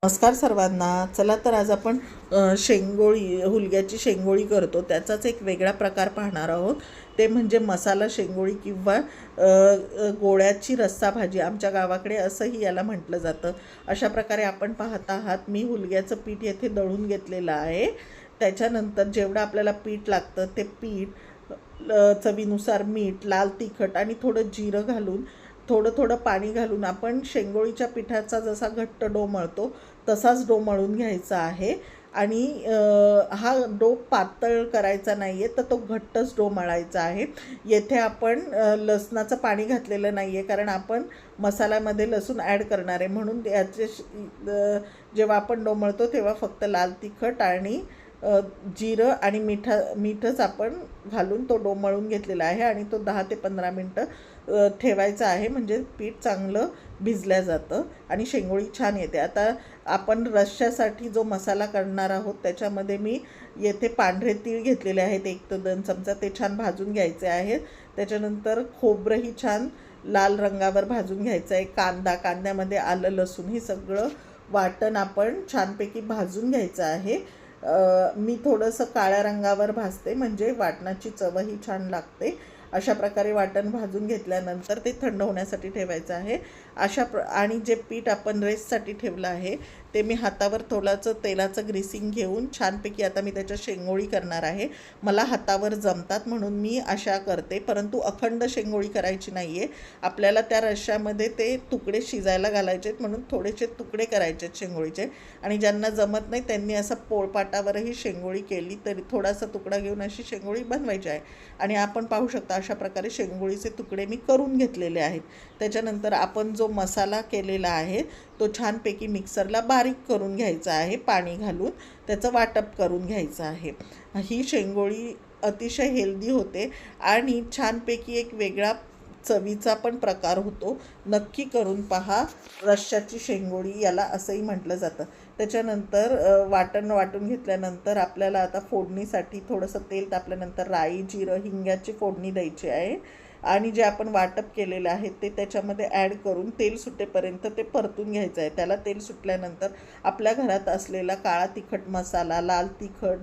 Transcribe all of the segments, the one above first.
नमस्कार सर्वांना. चला तर आज आपण शेंगोळी हुलग्याची शेंगोळी करतो त्याचाच एक वेगळा प्रकार पाहणार आहोत. ते म्हणजे मसाला शेंगोळी किंवा गोळ्याची रस्सा भाजी, आमच्या गावाकडे असंही याला म्हटलं जातं. अशा प्रकारे आपण पाहत आहात. मी हुलग्याचं पीठ येथे दळून घेतलेलं आहे. त्याच्यानंतर जेवढं आपल्याला पीठ लागतं ते पीठ चवीनुसार मीठ, लाल तिखट आणि थोडं जिरं घालून थोडं थोडं पाणी घालून आपण शेंगोळीच्या पिठाचा जसा घट्ट डो मळतो तसाच डो मळून घ्यायचा आहे. आणि हा डो पातळ करायचा नाही आहे, तर तो घट्टच डो मळायचा आहे. येथे आपण लसणाचं पाणी घातलेलं नाही आहे, कारण आपण मसाल्यामध्ये लसूण ॲड करणार आहे. म्हणून याचे जेव्हा आपण डो मळतो तेव्हा फक्त लाल तिखट आणि जिरं आणि मीठच आपण घालून तो डो मळून घेतलेला आहे. आणि तो 10 ते 15 मिनटं ठेवायचा आहे, म्हणजे पीठ चांगलं भिजल्या जातं आणि शेंगोळी छान येते. आता आपण रश्श्यासाठी जो मसाला करणार आहोत त्याच्यामध्ये मी येथे पांढरे तीळ घेतलेले आहेत 1 ते 2 चमचा. ते छान भाजून घ्यायचे आहेत. त्याच्यानंतर खोबरंही छान लाल रंगावर भाजून घ्यायचं आहे. कांद्यामध्ये आलं लसूण हे सगळं वाटण आपण छानपैकी भाजून घ्यायचं आहे. मी थोडंसं काळ्या रंगावर भाजते, म्हणजे वाटणाची चवही छान लागते. अशा प्रकारे वाटण भाजून घेतल्यानंतर ते थंड होण्यासाठी ठेवायचं आहे. आणि जे पीठ आपण रेस्टसाठी ठेवलं आहे ते मी हातावर थोडंसं तेलाचं ग्रीसिंग घेऊन छानपैकी आता मी त्याच्या शेंगोळी करणार आहे. मला हातावर जमतात म्हणून मी अशा करते, परंतु अखंड शेंगोळी करायची नाही आहे. आपल्याला त्या रश्श्यामध्ये ते तुकडे शिजायला घालायचे आहेत, म्हणून थोडेसे तुकडे करायचे आहेत शेंगोळीचे. आणि ज्यांना जमत नाही त्यांनी असं पोळपाटावरही शेंगोळी केली तरी थोडासा तुकडा घेऊन अशी शेंगोळी बनवायची आहे. आणि आपण पाहू शकता अशा प्रकारे शेंगोळीचे तुकडे मी करून घेतलेले आहेत. त्याच्यानंतर आपण जो मसाला केलेला आहे तो छानपैकी मिक्सरला बारीक करून घ्यायचा आहे. पाणी घालून त्याचं वाटप करून घ्यायचं आहे. ही शेंगोळी अतिशय हेल्दी होते आणि छानपैकी एक वेगळा चवीचा पण प्रकार होतो. नक्की करून पहा. रश्श्याची शेंगोळी याला असंही म्हटलं जातं. त्याच्यानंतर वाटून घेतल्यानंतर आपल्याला आता फोडणीसाठी थोडंसं तेल तापल्यानंतर राई, जिरं, हिंगाची फोडणी द्यायची आहे. आणि जे आपण वाटप केलेलं आहे ते त्याच्यामध्ये ॲड करून तेल सुटेपर्यंत ते परतून घ्यायचं आहे. त्याला तेल सुटल्यानंतर आपल्या घरात असलेला काळा तिखट मसाला, लाल तिखट,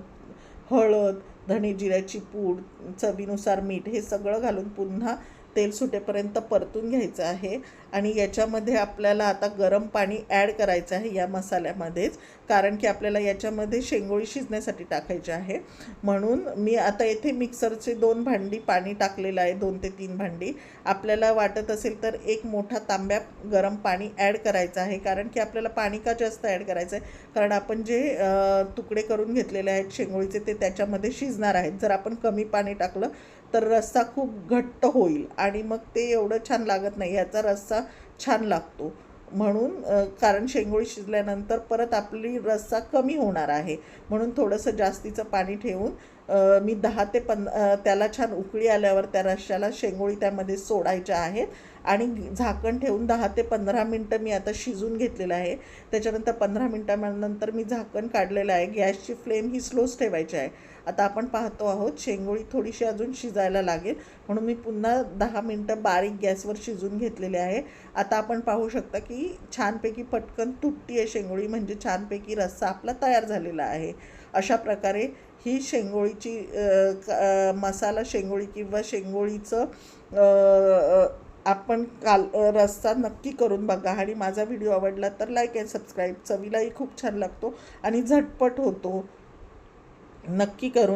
हळद, धणे जिऱ्याची पूड, चवीनुसार मीठ हे सगळं घालून पुन्हा तेल सुटेपर्यंत परतून घ्यायचं आहे. आणि याच्यामध्ये आपल्याला आता गरम पाणी ॲड करायचं आहे या मसाल्यामध्येच, कारण की आपल्याला याच्यामध्ये शेंगोळी शिजण्यासाठी टाकायची आहे. म्हणून मी आता येथे मिक्सरचे 2 भांडी पाणी टाकलेलं आहे, 2 ते 3 भांडी. आपल्याला वाटत असेल तर 1 मोठा तांब्या गरम पाणी ॲड करायचं आहे. कारण की आपल्याला पाणी का जास्त ॲड करायचं आहे, कारण आपण जे तुकडे करून घेतलेले आहेत शेंगोळीचे ते त्याच्यामध्ये शिजणार आहेत. जर आपण कमी पाणी टाकलं तर रस्सा खूप घट्ट होईल आणि मग ते एवढं छान लागत नाही. याचा रस्सा छान लागतो. म्हणून कारण शेंगोळी शिजल्यानंतर परत आपली रस्सा कमी होणार आहे, म्हणून थोडंसं जास्तीचं पाणी ठेवून मी 10 ते 15 त्याला छान उकळी आल्यावर त्या रश्श्याला शेंगोळी त्यामध्ये सोडायच्या आहेत. आणि झाकण ठेवून 10 ते 15 मिनटं मी आता शिजून घेतलेलं आहे. त्याच्यानंतर 15 मिनटानंतर मी झाकण काढलेलं आहे. गॅसची फ्लेम ही स्लोच ठेवायची आहे. आता आपण पाहतो आहोत शेंगोळी थोडीशी अजून शिजायला लागेल, म्हणून मी पुन्हा 10 मिनटं बारीक गॅसवर शिजून घेतलेले आहे. आता आपण पाहू शकता की छानपैकी पटकन तुटती आहे शेंगोळी, म्हणजे छानपैकी रस्सा आपला तयार झालेला आहे. अशा प्रकारे ही शेंगोळीची मसाला शेंगोळी किंवा शेंगोळीचं आपण रस्सा नक्की करून बघा. आणि माझा व्हिडिओ आवडला तर लाईक अँड सबस्क्राईब. चवीलाही खूप छान लागतो आणि झटपट होतो. नक्की करून